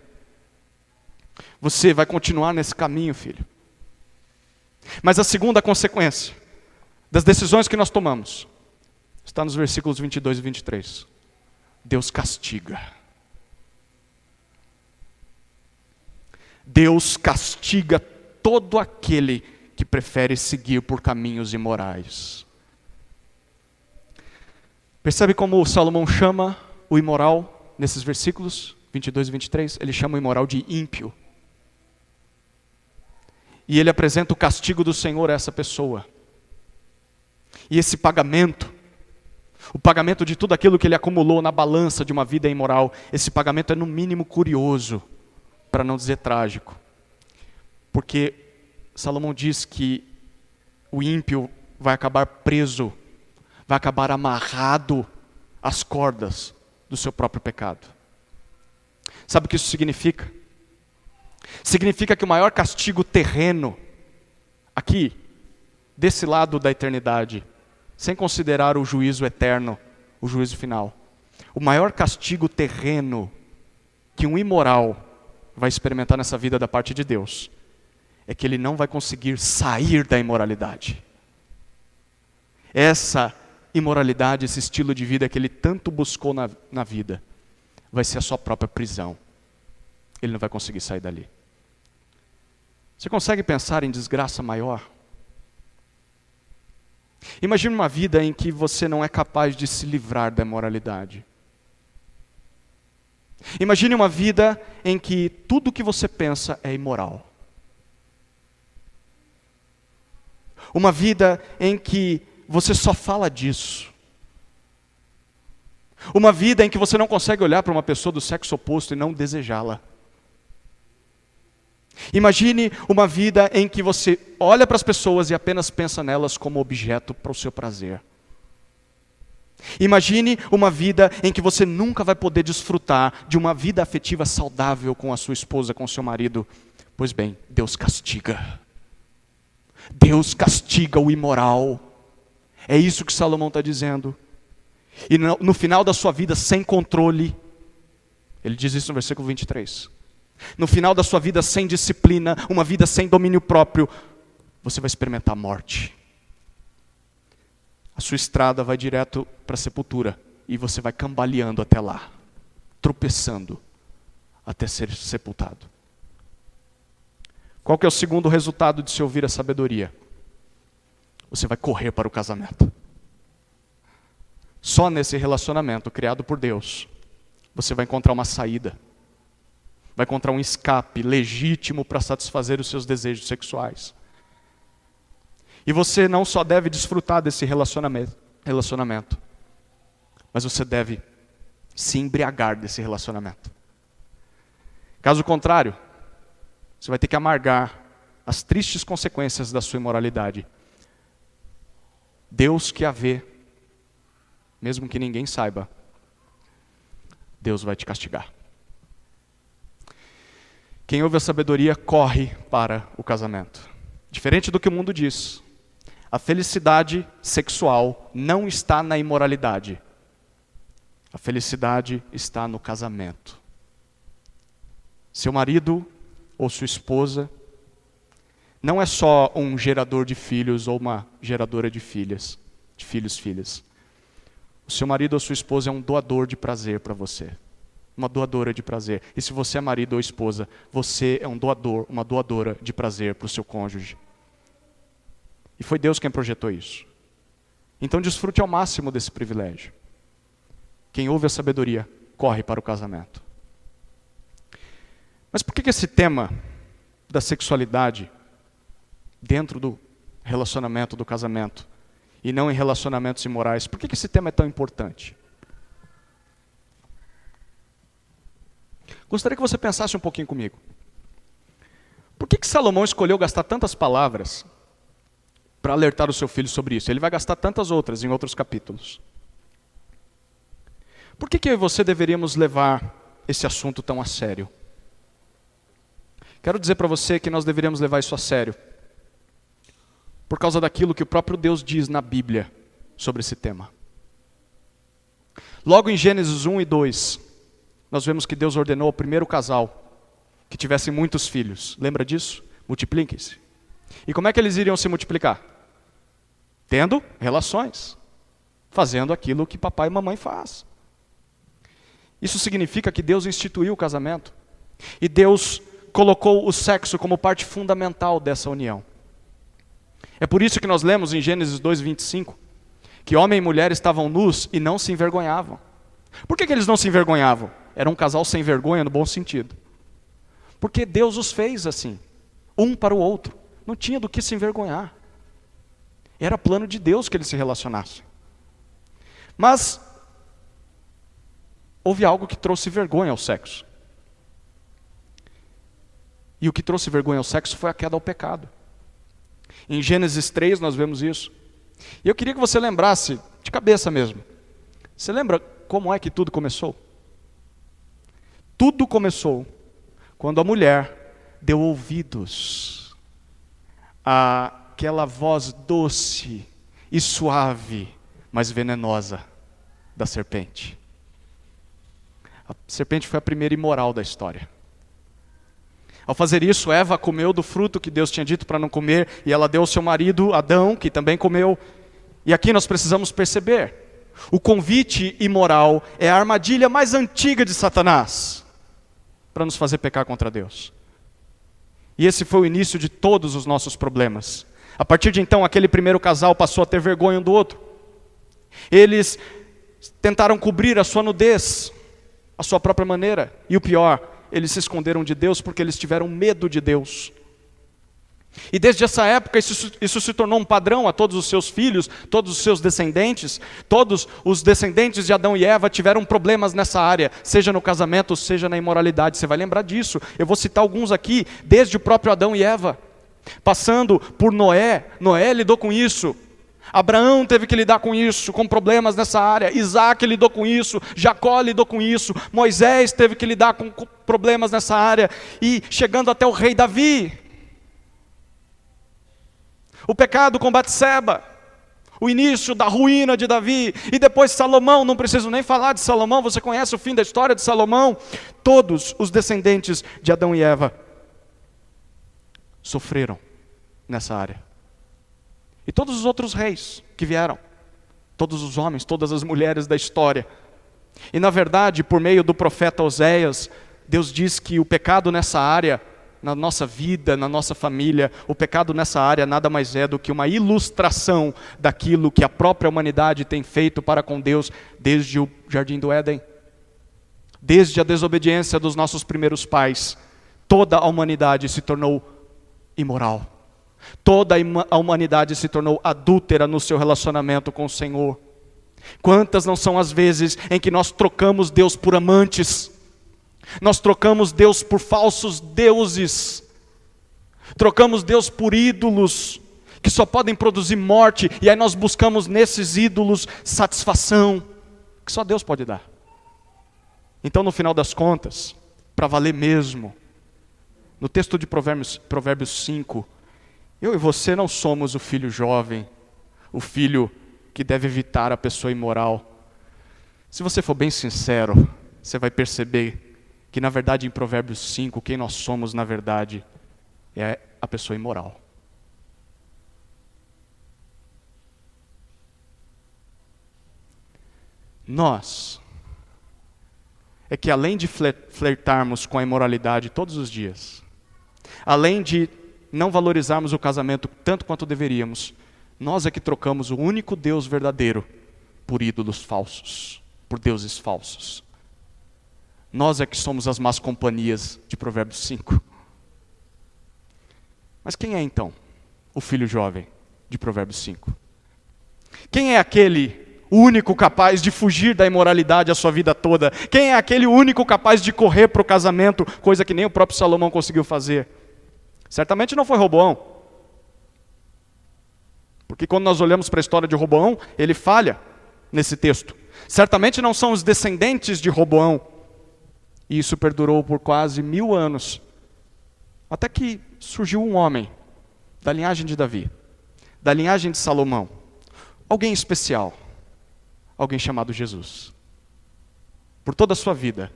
Você vai continuar nesse caminho, filho. Mas a segunda consequência das decisões que nós tomamos está nos versículos 22 e 23. Deus castiga. Deus castiga todo aquele que prefere seguir por caminhos imorais. Percebe como Salomão chama o imoral nesses versículos 22 e 23? Ele chama o imoral de ímpio. E ele apresenta o castigo do Senhor a essa pessoa. E esse pagamento, o pagamento de tudo aquilo que ele acumulou na balança de uma vida imoral, esse pagamento é no mínimo curioso, para não dizer trágico. Porque Salomão diz que o ímpio vai acabar preso, vai acabar amarrado às cordas do seu próprio pecado. Sabe o que isso significa? Significa que o maior castigo terreno, aqui, desse lado da eternidade, sem considerar o juízo eterno, o juízo final, o maior castigo terreno que um imoral vai experimentar nessa vida da parte de Deus, é que ele não vai conseguir sair da imoralidade. Essa imoralidade, esse estilo de vida que ele tanto buscou na vida, vai ser a sua própria prisão. Ele não vai conseguir sair dali. Você consegue pensar em desgraça maior? Imagine uma vida em que você não é capaz de se livrar da imoralidade. Imagine uma vida em que tudo que você pensa é imoral. Uma vida em que você só fala disso. Uma vida em que você não consegue olhar para uma pessoa do sexo oposto e não desejá-la. Imagine uma vida em que você olha para as pessoas e apenas pensa nelas como objeto para o seu prazer. Imagine uma vida em que você nunca vai poder desfrutar de uma vida afetiva saudável com a sua esposa, com o seu marido. Pois bem, Deus castiga. Deus castiga o imoral. É isso que Salomão está dizendo. E no final da sua vida sem controle, ele diz isso no versículo 23. No final da sua vida sem disciplina, uma vida sem domínio próprio, você vai experimentar a morte. A sua estrada vai direto para a sepultura e você vai cambaleando até lá, tropeçando até ser sepultado. Qual que é o segundo resultado de se ouvir a sabedoria? Você vai correr para o casamento. Só nesse relacionamento criado por Deus, você vai encontrar uma saída. Vai encontrar um escape legítimo para satisfazer os seus desejos sexuais. E você não só deve desfrutar desse relacionamento, mas você deve se embriagar desse relacionamento. Caso contrário, você vai ter que amargar as tristes consequências da sua imoralidade. Deus que a vê, mesmo que ninguém saiba, Deus vai te castigar. Quem ouve a sabedoria corre para o casamento. Diferente do que o mundo diz, a felicidade sexual não está na imoralidade. A felicidade está no casamento. Seu marido ou sua esposa não é só um gerador de filhos ou uma geradora de filhas, de filhos, filhas. O seu marido ou sua esposa é um doador de prazer para você. Uma doadora de prazer. E se você é marido ou esposa, você é um doador, uma doadora de prazer para o seu cônjuge. E foi Deus quem projetou isso. Então desfrute ao máximo desse privilégio. Quem ouve a sabedoria, corre para o casamento. Mas por que esse tema da sexualidade dentro do relacionamento, do casamento, e não em relacionamentos imorais, por que esse tema é tão importante? Gostaria que você pensasse um pouquinho comigo. Por que Salomão escolheu gastar tantas palavras para alertar o seu filho sobre isso? Ele vai gastar tantas outras em outros capítulos. Por que eu e você deveríamos levar esse assunto tão a sério? Quero dizer para você que nós deveríamos levar isso a sério por causa daquilo que o próprio Deus diz na Bíblia sobre esse tema. Logo em Gênesis 1 e 2, nós vemos que Deus ordenou ao primeiro casal que tivessem muitos filhos. Lembra disso? Multipliquem-se. E como é que eles iriam se multiplicar? Tendo relações, fazendo aquilo que papai e mamãe faz. Isso significa que Deus instituiu o casamento. E Deus colocou o sexo como parte fundamental dessa união. É por isso que nós lemos em Gênesis 2:25, que homem e mulher estavam nus e não se envergonhavam. Por que eles não se envergonhavam? Era um casal sem vergonha no bom sentido. Porque Deus os fez assim, um para o outro. Não tinha do que se envergonhar. Era plano de Deus que eles se relacionassem. Mas houve algo que trouxe vergonha ao sexo. E o que trouxe vergonha ao sexo foi a queda ao pecado. Em Gênesis 3 nós vemos isso. E eu queria que você lembrasse, de cabeça mesmo. Você lembra como é que tudo começou? Tudo começou quando a mulher deu ouvidos àquela voz doce e suave, mas venenosa da serpente. A serpente foi a primeira imoral da história. Ao fazer isso, Eva comeu do fruto que Deus tinha dito para não comer, e ela deu ao seu marido, Adão, que também comeu. E aqui nós precisamos perceber, o convite imoral é a armadilha mais antiga de Satanás, para nos fazer pecar contra Deus. E esse foi o início de todos os nossos problemas. A partir de então, aquele primeiro casal passou a ter vergonha um do outro. Eles tentaram cobrir a sua nudez, a sua própria maneira, e o pior, eles se esconderam de Deus porque eles tiveram medo de Deus. E desde essa época isso se tornou um padrão a todos os seus filhos, todos os seus descendentes. Todos os descendentes de Adão e Eva tiveram problemas nessa área, seja no casamento, seja na imoralidade. Você vai lembrar disso. Eu vou citar alguns aqui, desde o próprio Adão e Eva. Passando por Noé, Noé lidou com isso. Abraão teve que lidar com isso, com problemas nessa área. Isaac lidou com isso, Jacó lidou com isso, Moisés teve que lidar com problemas nessa área. E chegando até o rei Davi. O pecado com Batseba, o início da ruína de Davi, e depois Salomão, não preciso nem falar de Salomão, você conhece o fim da história de Salomão. Todos os descendentes de Adão e Eva sofreram nessa área. E todos os outros reis que vieram, todos os homens, todas as mulheres da história. E na verdade, por meio do profeta Oséias, Deus diz que o pecado nessa área, na nossa vida, na nossa família, o pecado nessa área nada mais é do que uma ilustração daquilo que a própria humanidade tem feito para com Deus desde o Jardim do Éden. Desde a desobediência dos nossos primeiros pais, toda a humanidade se tornou imoral. Toda a humanidade se tornou adúltera no seu relacionamento com o Senhor. Quantas não são as vezes em que nós trocamos Deus por amantes? Nós trocamos Deus por falsos deuses. Trocamos Deus por ídolos que só podem produzir morte. E aí nós buscamos nesses ídolos satisfação que só Deus pode dar. Então no final das contas, para valer mesmo, no texto de Provérbios 5, eu e você não somos o filho jovem, o filho que deve evitar a pessoa imoral. Se você for bem sincero, você vai perceber que na verdade em Provérbios 5, quem nós somos na verdade é a pessoa imoral. Nós é que além de flertarmos com a imoralidade todos os dias, além de não valorizarmos o casamento tanto quanto deveríamos, nós é que trocamos o único Deus verdadeiro por ídolos falsos, por deuses falsos. Nós é que somos as más companhias de Provérbios 5. Mas quem é então o filho jovem de Provérbios 5? Quem é aquele único capaz de fugir da imoralidade a sua vida toda? Quem é aquele único capaz de correr para o casamento, coisa que nem o próprio Salomão conseguiu fazer? Certamente não foi Roboão. Porque quando nós olhamos para a história de Roboão, ele falha nesse texto. Certamente não são os descendentes de Roboão. E isso perdurou por quase 1000 anos. Até que surgiu um homem da linhagem de Davi, da linhagem de Salomão. Alguém especial. Alguém chamado Jesus. por toda a sua vida,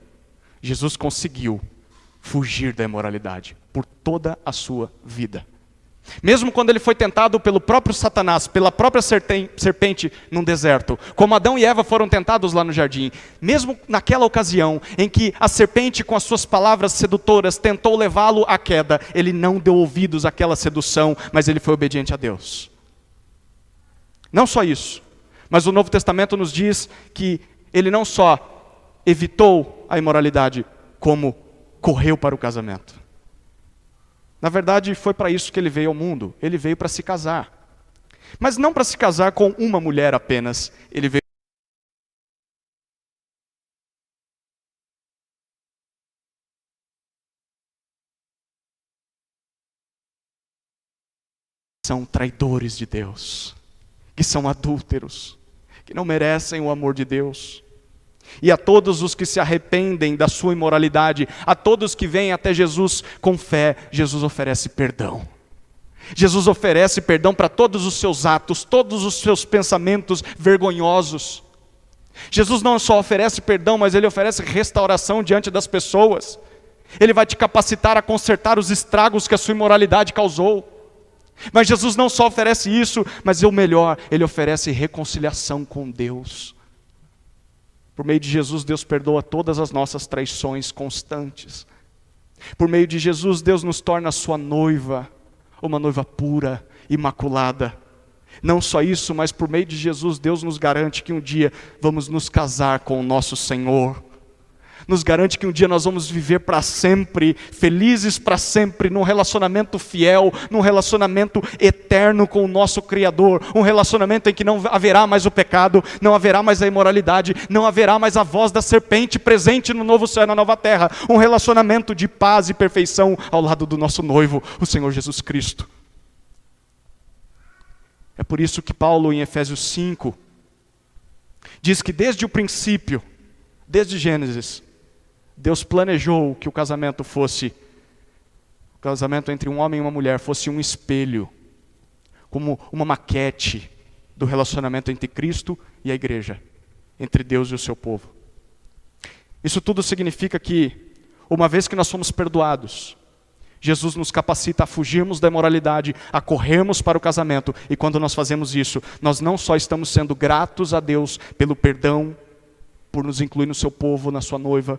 Jesus conseguiu fugir da imoralidade, por toda a sua vida. Mesmo quando ele foi tentado pelo próprio Satanás, pela própria serpente num deserto, como Adão e Eva foram tentados lá no jardim, mesmo naquela ocasião em que a serpente com as suas palavras sedutoras tentou levá-lo à queda, ele não deu ouvidos àquela sedução, mas ele foi obediente a Deus. Não só isso, mas o Novo Testamento nos diz que ele não só evitou a imoralidade, como correu para o casamento. Na verdade, foi para isso que ele veio ao mundo. Ele veio para se casar. Mas não para se casar com uma mulher apenas. Ele veio são traidores de Deus, que são adúlteros, que não merecem o amor de Deus. E a todos os que se arrependem da sua imoralidade, a todos que vêm até Jesus com fé, Jesus oferece perdão. Jesus oferece perdão para todos os seus atos, todos os seus pensamentos vergonhosos. Jesus não só oferece perdão, mas ele oferece restauração diante das pessoas. Ele vai te capacitar a consertar os estragos que a sua imoralidade causou. Mas Jesus não só oferece isso, mas o melhor, ele oferece reconciliação com Deus. Por meio de Jesus, Deus perdoa todas as nossas traições constantes. Por meio de Jesus, Deus nos torna a sua noiva, uma noiva pura, imaculada. Não só isso, mas por meio de Jesus, Deus nos garante que um dia vamos nos casar com o nosso Senhor. Nos garante que um dia nós vamos viver para sempre, felizes para sempre, num relacionamento fiel, num relacionamento eterno com o nosso Criador, um relacionamento em que não haverá mais o pecado, não haverá mais a imoralidade, não haverá mais a voz da serpente presente no novo céu e na nova terra, um relacionamento de paz e perfeição ao lado do nosso noivo, o Senhor Jesus Cristo. É por isso que Paulo, em Efésios 5, diz que desde o princípio, desde Gênesis, Deus planejou que o casamento entre um homem e uma mulher fosse um espelho, como uma maquete do relacionamento entre Cristo e a igreja, entre Deus e o seu povo. Isso tudo significa que, uma vez que nós somos perdoados, Jesus nos capacita a fugirmos da imoralidade, a corrermos para o casamento, e quando nós fazemos isso, nós não só estamos sendo gratos a Deus pelo perdão, por nos incluir no seu povo, na sua noiva,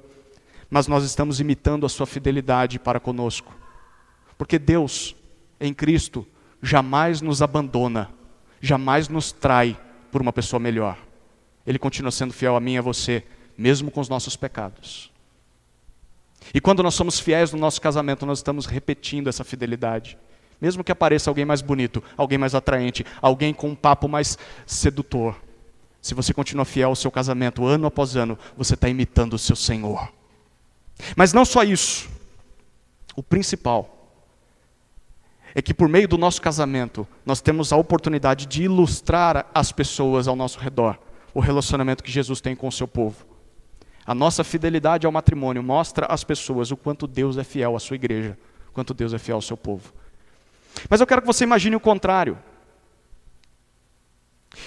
mas nós estamos imitando a sua fidelidade para conosco. Porque Deus, em Cristo, jamais nos abandona, jamais nos trai por uma pessoa melhor. Ele continua sendo fiel a mim e a você, mesmo com os nossos pecados. E quando nós somos fiéis no nosso casamento, nós estamos repetindo essa fidelidade. Mesmo que apareça alguém mais bonito, alguém mais atraente, alguém com um papo mais sedutor. Se você continua fiel ao seu casamento, ano após ano, você está imitando o seu Senhor. Mas não só isso. O principal é que por meio do nosso casamento, nós temos a oportunidade de ilustrar às pessoas ao nosso redor o relacionamento que Jesus tem com o seu povo. A nossa fidelidade ao matrimônio mostra às pessoas o quanto Deus é fiel à sua igreja, o quanto Deus é fiel ao seu povo. Mas eu quero que você imagine o contrário.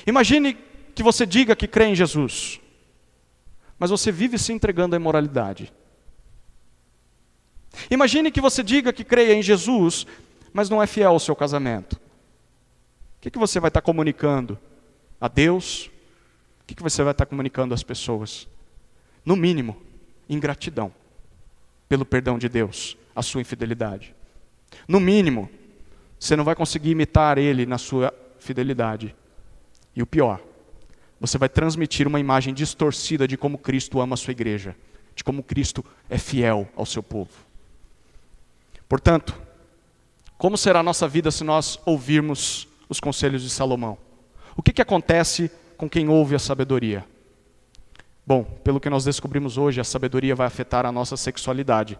Imagine que você diga que crê em Jesus, mas você vive se entregando à imoralidade. Imagine que você diga que crê em Jesus, mas não é fiel ao seu casamento. O que você vai estar comunicando a Deus? O que você vai estar comunicando às pessoas? No mínimo, ingratidão pelo perdão de Deus, a sua infidelidade. No mínimo, você não vai conseguir imitar Ele na sua fidelidade. E o pior, você vai transmitir uma imagem distorcida de como Cristo ama a sua igreja, de como Cristo é fiel ao seu povo. Portanto, como será a nossa vida se nós ouvirmos os conselhos de Salomão? O que acontece com quem ouve a sabedoria? Bom, pelo que nós descobrimos hoje, a sabedoria vai afetar a nossa sexualidade.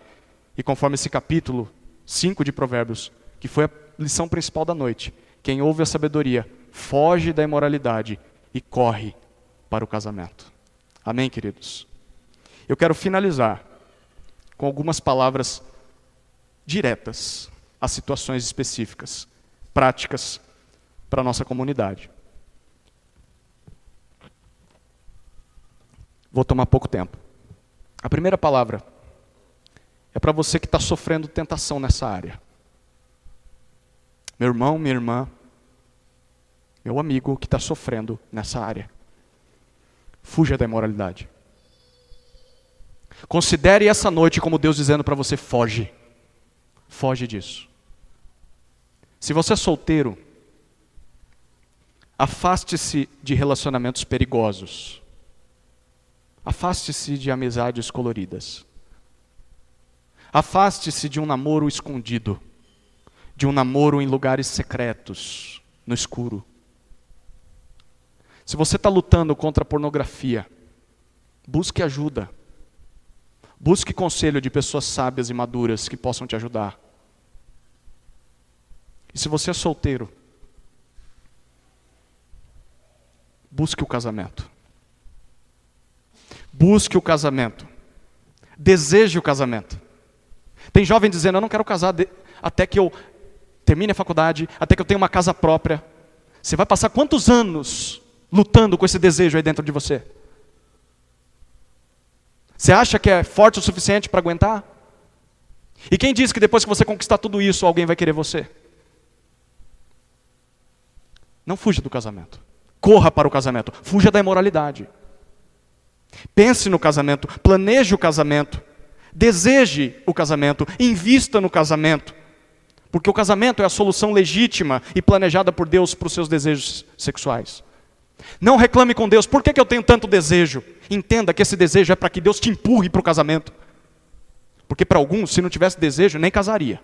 E conforme esse capítulo 5 de Provérbios, que foi a lição principal da noite, quem ouve a sabedoria foge da imoralidade e corre para o casamento. Amém, queridos? Eu quero finalizar com algumas palavras diretas a situações específicas, práticas para a nossa comunidade. Vou tomar pouco tempo. A primeira palavra é para você que está sofrendo tentação nessa área. Meu irmão, minha irmã, meu amigo que está sofrendo nessa área. Fuja da imoralidade. Considere essa noite como Deus dizendo para você, foge. Foge disso. Se você é solteiro, afaste-se de relacionamentos perigosos. Afaste-se de amizades coloridas. Afaste-se de um namoro escondido. De um namoro em lugares secretos, no escuro. Se você está lutando contra a pornografia, busque ajuda. Busque conselho de pessoas sábias e maduras que possam te ajudar. E se você é solteiro, busque o casamento. Busque o casamento. Deseje o casamento. Tem jovem dizendo, eu não quero casar até que eu termine a faculdade, até que eu tenha uma casa própria. Você vai passar quantos anos lutando com esse desejo aí dentro de você? Você acha que é forte o suficiente para aguentar? E quem diz que depois que você conquistar tudo isso, alguém vai querer você? Não fuja do casamento. Corra para o casamento. Fuja da imoralidade. Pense no casamento. Planeje o casamento. Deseje o casamento. Invista no casamento. Porque o casamento é a solução legítima e planejada por Deus para os seus desejos sexuais. Não reclame com Deus, por que eu tenho tanto desejo? Entenda que esse desejo é para que Deus te empurre para o casamento. Porque para alguns, se não tivesse desejo, nem casaria.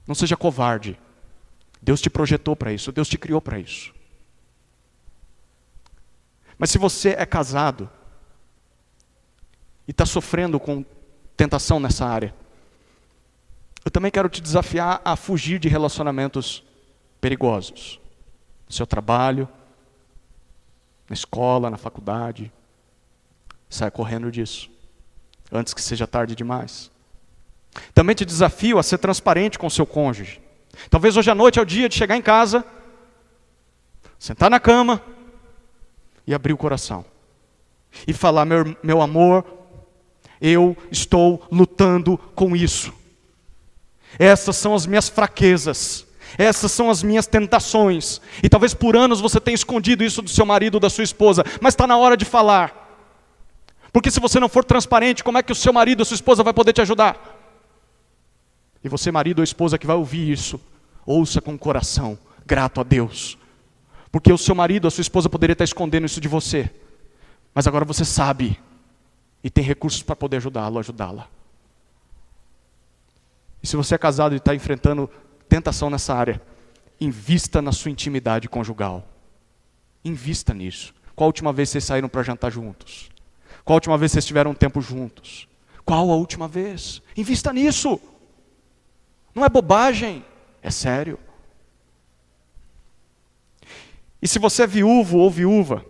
Não seja covarde. Deus te projetou para isso, Deus te criou para isso. Mas se você é casado e está sofrendo com tentação nessa área, eu também quero te desafiar a fugir de relacionamentos perigosos. No seu trabalho, na escola, na faculdade. Saia correndo disso, antes que seja tarde demais. Também te desafio a ser transparente com o seu cônjuge. Talvez hoje à noite é o dia de chegar em casa, sentar na cama e abrir o coração. E falar, meu amor, eu estou lutando com isso. Essas são as minhas fraquezas. Essas são as minhas tentações. E talvez por anos você tenha escondido isso do seu marido ou da sua esposa. Mas está na hora de falar. Porque se você não for transparente, como é que o seu marido ou a sua esposa vai poder te ajudar? E você, marido ou esposa que vai ouvir isso, ouça com o coração, grato a Deus. Porque o seu marido ou a sua esposa poderia estar escondendo isso de você. Mas agora você sabe. E tem recursos para poder ajudá-lo, ajudá-la. E se você é casado e está enfrentando tentação nessa área, invista na sua intimidade conjugal. Invista nisso. Qual a última vez vocês saíram para jantar juntos? Qual a última vez vocês tiveram um tempo juntos? Qual a última vez? Invista nisso. Não é bobagem, é sério. E se você é viúvo ou viúva,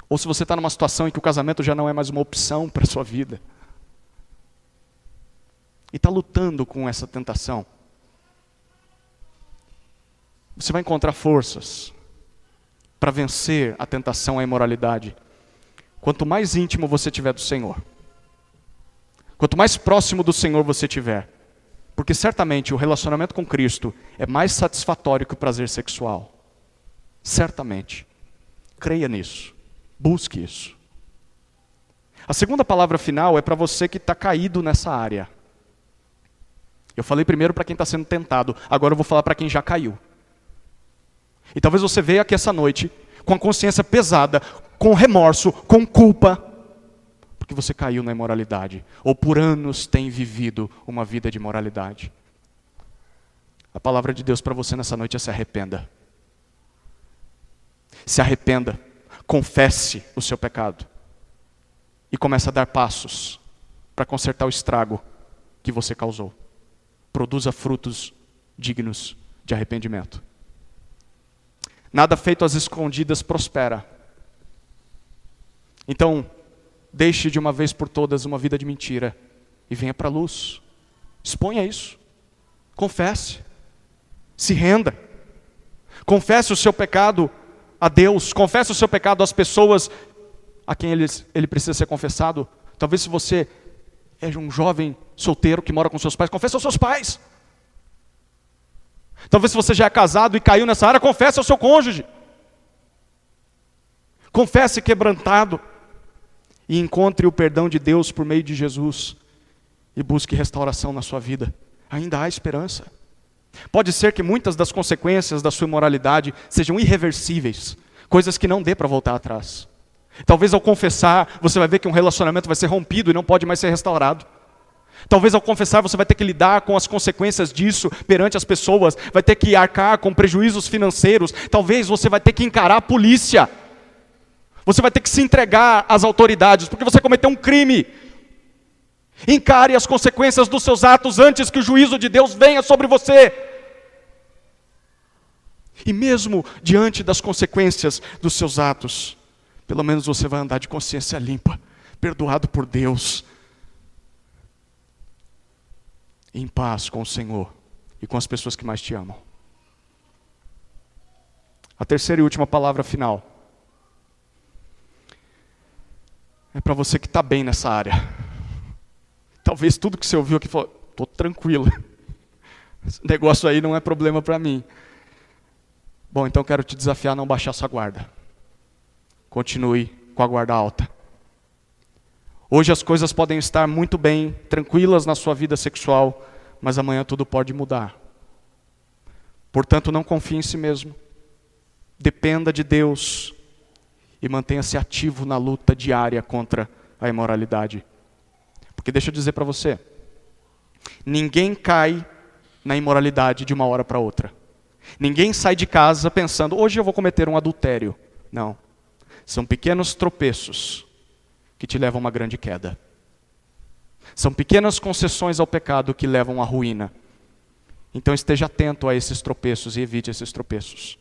ou se você está numa situação em que o casamento já não é mais uma opção para a sua vida, e está lutando com essa tentação, você vai encontrar forças para vencer a tentação à imoralidade. Quanto mais íntimo você tiver do Senhor, quanto mais próximo do Senhor você tiver, porque certamente o relacionamento com Cristo é mais satisfatório que o prazer sexual. Certamente. Creia nisso. Busque isso. A segunda palavra final é para você que está caído nessa área. Eu falei primeiro para quem está sendo tentado, agora eu vou falar para quem já caiu. E talvez você veja aqui essa noite com a consciência pesada, com remorso, com culpa, porque você caiu na imoralidade, ou por anos tem vivido uma vida de imoralidade. A palavra de Deus para você nessa noite é: se arrependa. Se arrependa, confesse o seu pecado e comece a dar passos para consertar o estrago que você causou. Produza frutos dignos de arrependimento. Nada feito às escondidas prospera. Então, deixe de uma vez por todas uma vida de mentira e venha para a luz. Exponha isso. Confesse. Se renda. Confesse o seu pecado a Deus. Confesse o seu pecado às pessoas a quem ele precisa ser confessado. Talvez se você é um jovem solteiro que mora com seus pais, confesse aos seus pais. Talvez se você já é casado e caiu nessa área, confesse ao seu cônjuge. Confesse quebrantado e encontre o perdão de Deus por meio de Jesus e busque restauração na sua vida. Ainda há esperança. Pode ser que muitas das consequências da sua imoralidade sejam irreversíveis, coisas que não dê para voltar atrás. Talvez ao confessar, você vai ver que um relacionamento vai ser rompido e não pode mais ser restaurado. Talvez ao confessar você vai ter que lidar com as consequências disso perante as pessoas, vai ter que arcar com prejuízos financeiros, talvez você vai ter que encarar a polícia. Você vai ter que se entregar às autoridades, porque você cometeu um crime. Encare as consequências dos seus atos antes que o juízo de Deus venha sobre você. E mesmo diante das consequências dos seus atos, pelo menos você vai andar de consciência limpa, perdoado por Deus, em paz com o Senhor e com as pessoas que mais te amam. A terceira e última palavra final é para você que está bem nessa área. Talvez tudo que você ouviu aqui falou, estou tranquilo. Esse negócio aí não é problema para mim. Bom, então quero te desafiar a não baixar sua guarda. Continue com a guarda alta. Hoje as coisas podem estar muito bem, tranquilas na sua vida sexual, mas amanhã tudo pode mudar. Portanto, não confie em si mesmo. Dependa de Deus e mantenha-se ativo na luta diária contra a imoralidade. Porque deixa eu dizer para você, ninguém cai na imoralidade de uma hora para outra. Ninguém sai de casa pensando, hoje eu vou cometer um adultério. Não. São pequenos tropeços que te levam a uma grande queda. São pequenas concessões ao pecado que levam à ruína. Então esteja atento a esses tropeços e evite esses tropeços.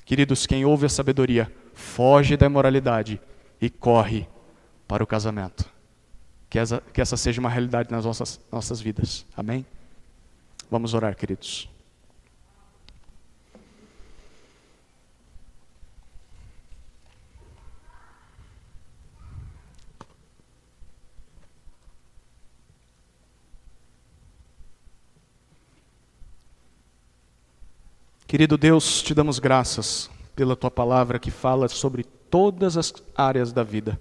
Queridos, quem ouve a sabedoria, foge da imoralidade e corre para o casamento. Que essa seja uma realidade nas nossas vidas. Amém? Vamos orar, queridos. Querido Deus, te damos graças pela tua palavra que fala sobre todas as áreas da vida.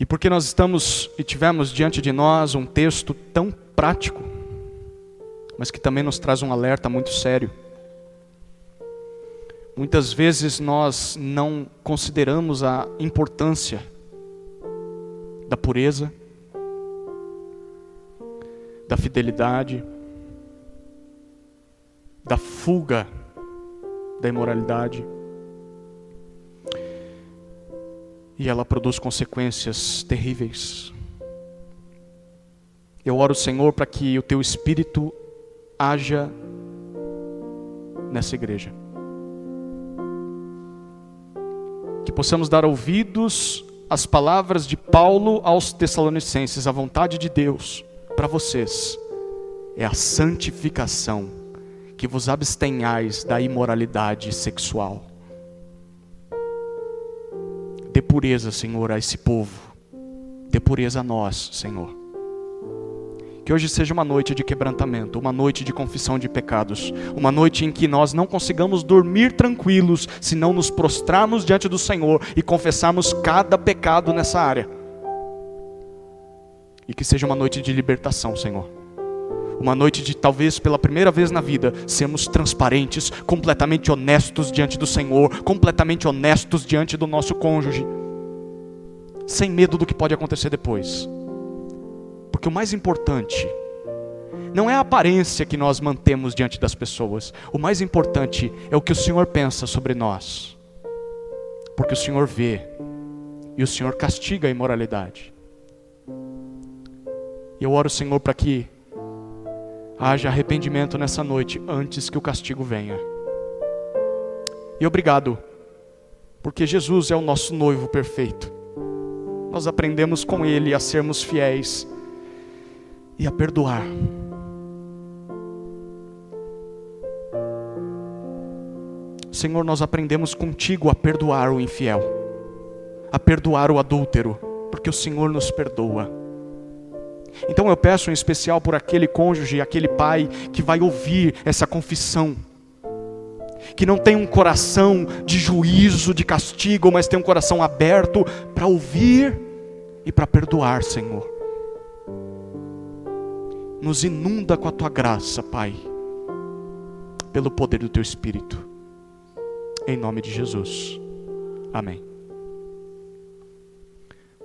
E porque nós estamos e tivemos diante de nós um texto tão prático, mas que também nos traz um alerta muito sério. Muitas vezes nós não consideramos a importância da pureza, da fidelidade, da fuga da imoralidade. E ela produz consequências terríveis. Eu oro, Senhor, para que o Teu Espírito haja nessa igreja. Que possamos dar ouvidos às palavras de Paulo aos Tessalonicenses. A vontade de Deus para vocês é a santificação, que vos abstenhais da imoralidade sexual. Dê pureza, Senhor, a esse povo. Dê pureza a nós, Senhor. Que hoje seja uma noite de quebrantamento, uma noite de confissão de pecados, uma noite em que nós não consigamos dormir tranquilos, se não nos prostrarmos diante do Senhor e confessarmos cada pecado nessa área. E que seja uma noite de libertação, Senhor. Uma noite de, talvez pela primeira vez na vida, sermos transparentes, completamente honestos diante do Senhor, completamente honestos diante do nosso cônjuge, sem medo do que pode acontecer depois. Porque o mais importante não é a aparência que nós mantemos diante das pessoas. O mais importante é o que o Senhor pensa sobre nós. Porque o Senhor vê e o Senhor castiga a imoralidade. E eu oro, Senhor, para que haja arrependimento nessa noite antes que o castigo venha. E obrigado, porque Jesus é o nosso noivo perfeito. Nós aprendemos com Ele a sermos fiéis e a perdoar. Senhor, nós aprendemos contigo a perdoar o infiel, a perdoar o adúltero, porque o Senhor nos perdoa. Então eu peço em especial por aquele cônjuge, aquele pai que vai ouvir essa confissão, que não tem um coração de juízo, de castigo, mas tem um coração aberto para ouvir e para perdoar, Senhor. Nos inunda com a tua graça, Pai, pelo poder do teu Espírito, em nome de Jesus, amém.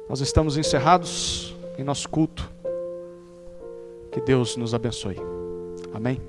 Nós estamos encerrados em nosso culto. Que Deus nos abençoe. Amém?